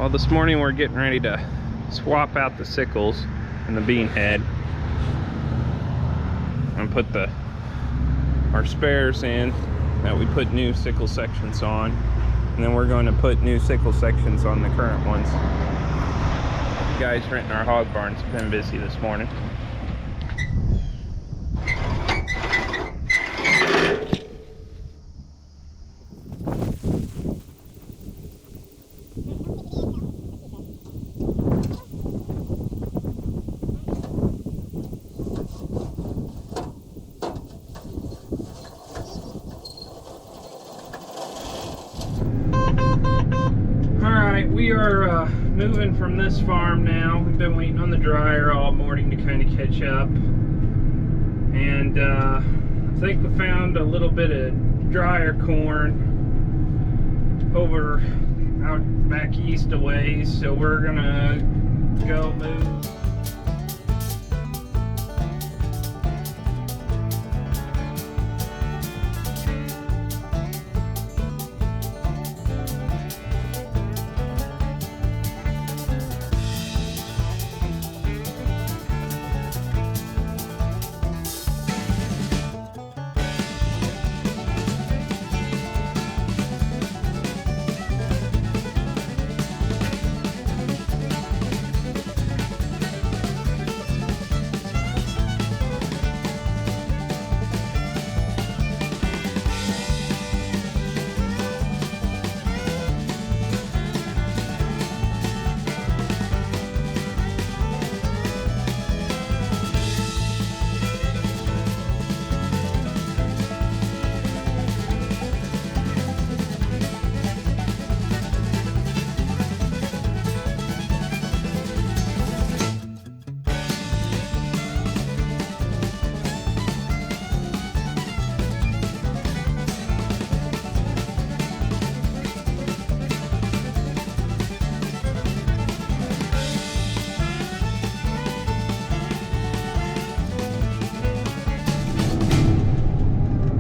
Well, this morning we're getting ready to swap out the sickles and the bean head and put our spares in that we put new sickle sections on, and then we're going to put new sickle sections on the current ones. The guys renting our hog barns have been busy this morning. We are moving from this farm now. We've been waiting on the dryer all morning to kind of catch up, and I think we found a little bit of drier corn over out back east a ways, so we're gonna go move.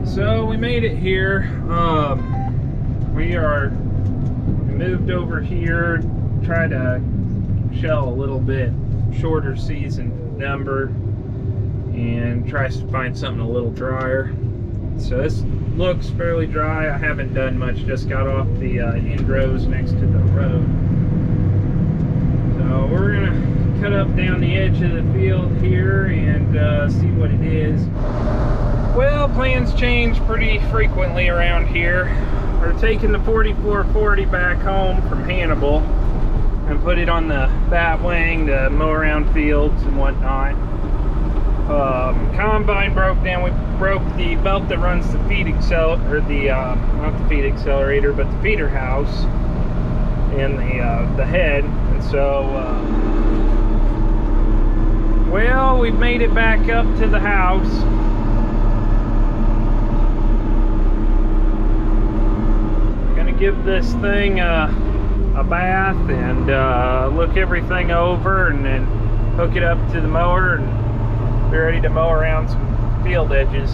So we made it here. We moved over here, try to shell a little bit shorter season number and try to find something a little drier. So this looks fairly dry. I haven't done much, just got off the end rows next to the road. So we're gonna cut up down the edge of the field here and see what it is. Well, plans change pretty frequently around here. We're taking the 4440 back home from Hannibal and put it on the batwing to mow around fields and whatnot. Combine broke down. We broke the belt that runs the feed accelerator, or the not the feed accelerator, but the feeder house and the head. And so, well, we've made it back up to the house. Give this thing a bath and look everything over, and then hook it up to the mower and be ready to mow around some field edges.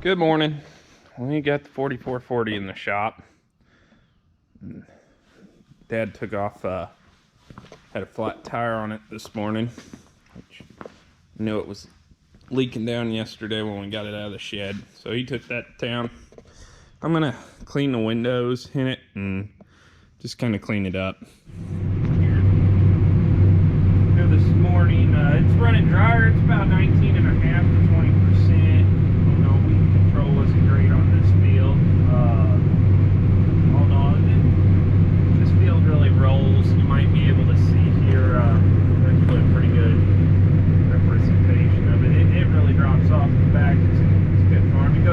Good morning. We got the 4440 in the shop. Dad took off, had a flat tire on it this morning, which I knew it was leaking down yesterday when we got it out of the shed, so he took that down. I'm gonna clean the windows in it and just kind of clean it up. Here this morning, it's running drier. It's about 19.5 to 20%. Although weed control wasn't great on this field. Hold on, this field really rolls. You might be able to see here. There's a pretty good representation of it. It really drops off the back. It's a good farm. It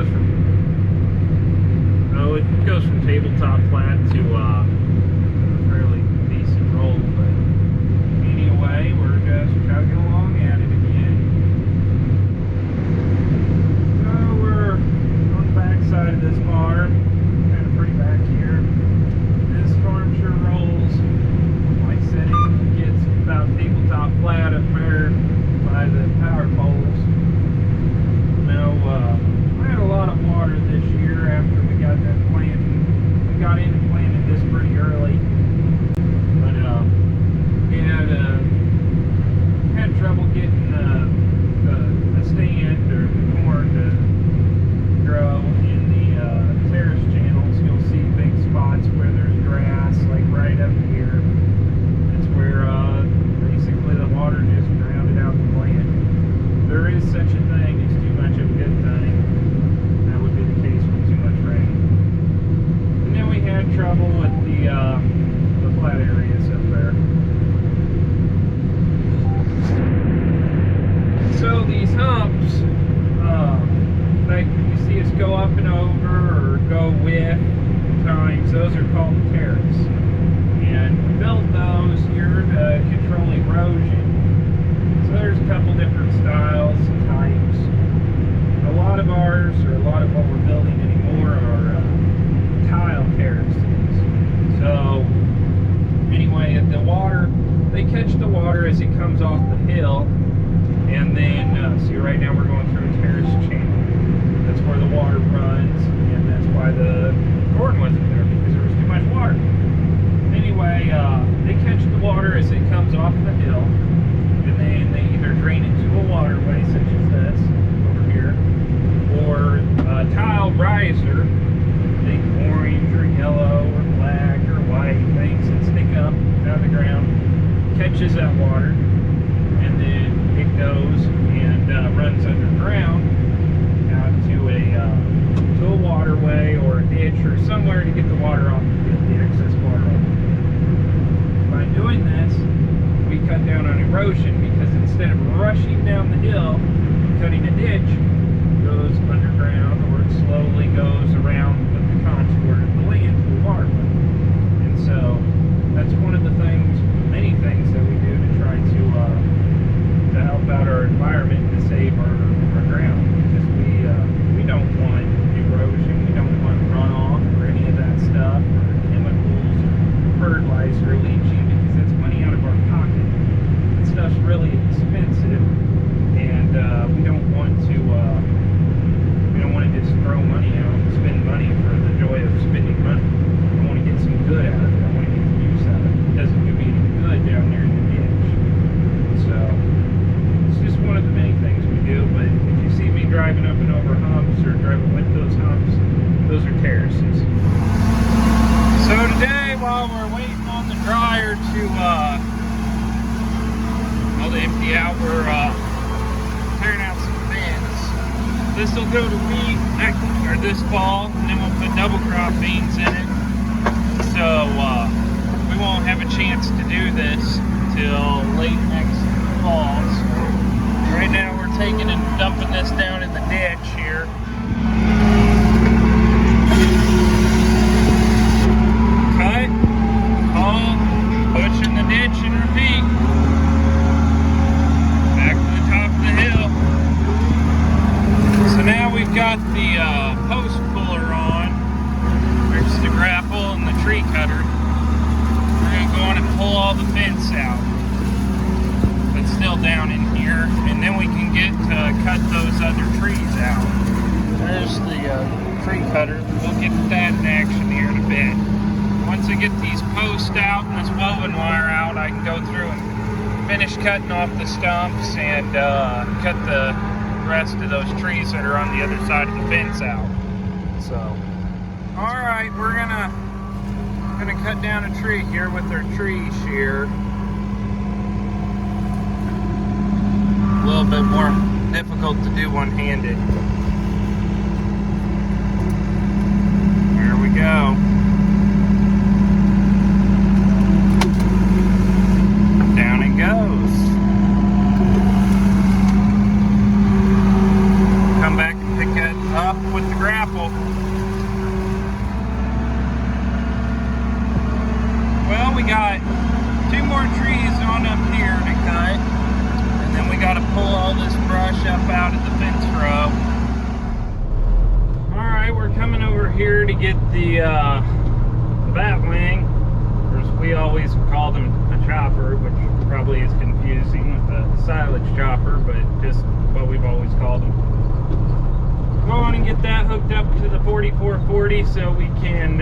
goes from tabletop flat to a fairly decent roll, but anyway, we're just chugging along at it again. So we're on the back side of this farm, kind of pretty back here. This farm sure rolls. Like I said, it gets about tabletop flat up there by the power poles. I had a lot got in and planted this pretty early, but had trouble getting the stand or the corn to grow in the terrace channels. You'll see big spots where there's grass, like right up here. It's where basically the water just drowned out the plant. There is such a thing as too much of a good thing. That would be the case with too much rain. And then we had trouble with the flat areas up there. So these humps, like you see us go up and over or go with times, those are called terrace. And we built those here to control erosion. So there's a couple different styles and types. A lot of ours, or a lot of what we're building anymore, are tile terraces. So anyway, the water, they catch the water as it comes off the hill. And then, see right now we're going through a terrace channel. That's where the water runs, and that's why the corn wasn't there, because there was too much water. Anyway, they catch the water as it comes off the hill, and then they either drain it to a waterway, such as this, over here, or a tile riser, big orange or yellow or black or white things that stick up out of the ground, catches that water, and then it goes and runs underground out to a waterway or a ditch or somewhere to get the water off the field, the excess water off the field. By doing this, we cut down on erosion, because instead of rushing down the hill, cutting a ditch, it goes underground, or it slowly goes around with the contour of the land to the waterway. And so that's one of the things, many things that we do to try to help out our environment, to save our ground, because we don't want erosion, we don't want runoff or any of that stuff, or chemicals or fertilizer leaching, because that's money out of our pocket. That stuff's really expensive, and we don't want to just throw money out and spend money for the joy of spending money. I want to get some good out of it. I want to get the use out of it. It doesn't do me any good down there in the ditch. So it's just one of the many things we do. But if you see me driving up and over humps, or driving with those humps, those are terraces. So today, while we're waiting on the dryer to empty out, we're tearing out some bins. This will go to wheat this fall, and then we'll put double crop beans in it. So we won't have a chance to do this till late next fall. So right now we're taking and dumping this down in the ditch here. Cut, haul, push in the ditch, and repeat. Back to the top of the hill. So now we've got the post puller on. There's the grapple and the tree cutter. We're going to go on and pull all the fence out that's still down in here, and then we can get to cut those other trees out. There's the tree cutter. We'll get that in action here in a bit. Once I get these posts out and this woven wire out, I can go through and finish cutting off the stumps and cut the rest of those trees that are on the other side of the fence out. So, all right, we're gonna cut down a tree here with our tree shear. A little bit more difficult to do one-handed. There we go. Down it goes. Come back and pick it up with the grapple. Well, we got 2 more trees on up here to cut, and then we got to pull all this brush up out of the fence row. Alright, we're coming over here to get the batwing, or as we always call them, a chopper, which probably is confusing with the silage chopper, but just what we've always called them. Go on and get that hooked up to the 4440 so we can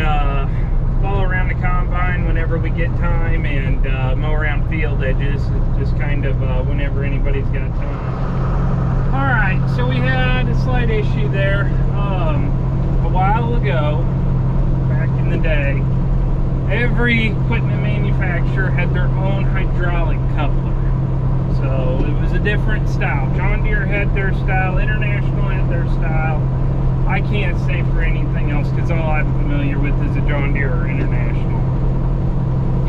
whenever we get time, and mow around field edges, just kind of whenever anybody's got time. Alright, so we had a slight issue there a while ago, back in the day. Every equipment manufacturer had their own hydraulic coupler. So it was a different style. John Deere had their style, International had their style. I can't say for anything else because all I'm familiar with is a John Deere or International.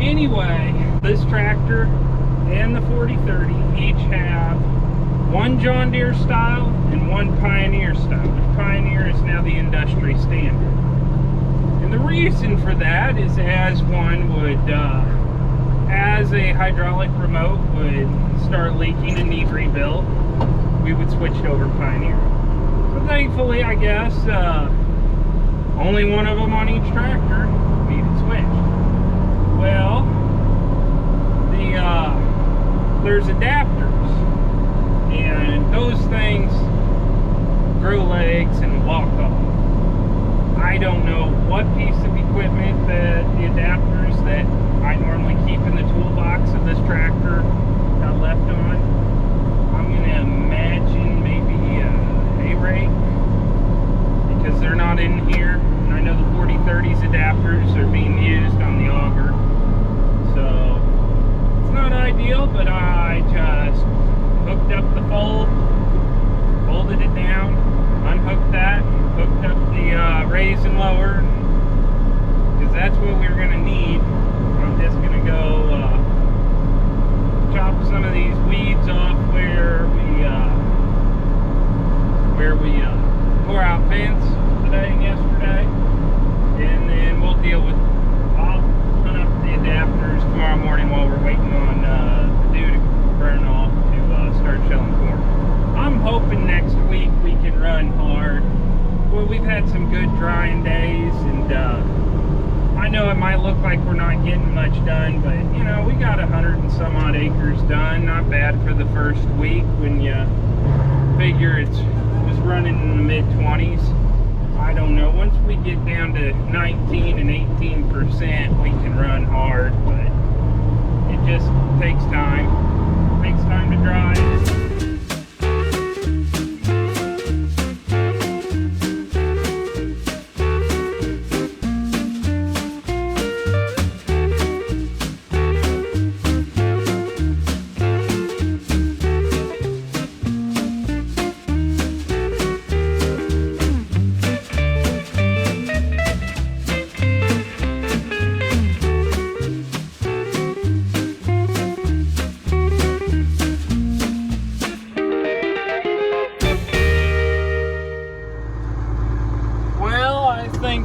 Anyway, this tractor and the 4030 each have one John Deere style and one Pioneer style. The Pioneer is now the industry standard. And the reason for that is as one would, as a hydraulic remote would start leaking and need rebuilt, we would switch it over to Pioneer. But thankfully, I guess, only one of them on each tractor needed switched. Well, there's adapters, and those things grow legs and walk off. I don't know what piece of equipment that the adapters that I normally keep in the toolbox of this tractor got left on. I'm going to imagine maybe a hay rake, because they're not in here. And I know the 4030's adapters are being used on the auger. So it's not ideal, but I just hooked up the fold, folded it down, unhooked that, hooked up the raise and lower, because that's what we're going to need. I'm just going to go chop some of these weeds off where we tore out fence today and yesterday, and then we'll deal with, I'll hunt up the adapters tomorrow morning while we're waiting on the dew to burn off to start shelling corn. I'm hoping next week we can run hard. Well, we've had some good drying days, and I know it might look like we're not getting much done, but you know, we got 100 and some odd acres done. Not bad for the first week when you figure it was running in the mid-20s. I don't know, once we get down to 19 and 18%, we can run hard, but it just takes time. It takes time to dry.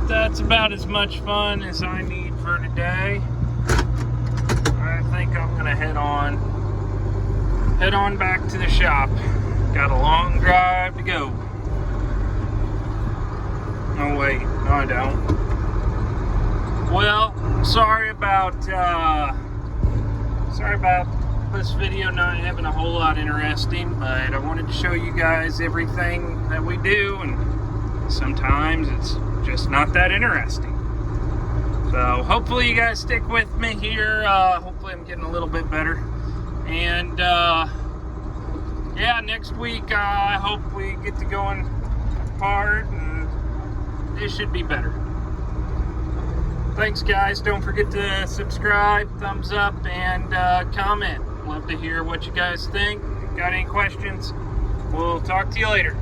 That's about as much fun as I need for today. I think I'm gonna head on back to the shop. Got a long drive to go. Oh wait, no I don't. Well, sorry about this video not having a whole lot interesting, but I wanted to show you guys everything that we do, and sometimes it's just not that interesting. So hopefully you guys stick with me here. Hopefully I'm getting a little bit better, and yeah, next week I hope we get to going hard, and it should be better. Thanks guys, don't forget to subscribe, thumbs up, and comment. Love to hear what you guys think. Got any questions? We'll talk to you later.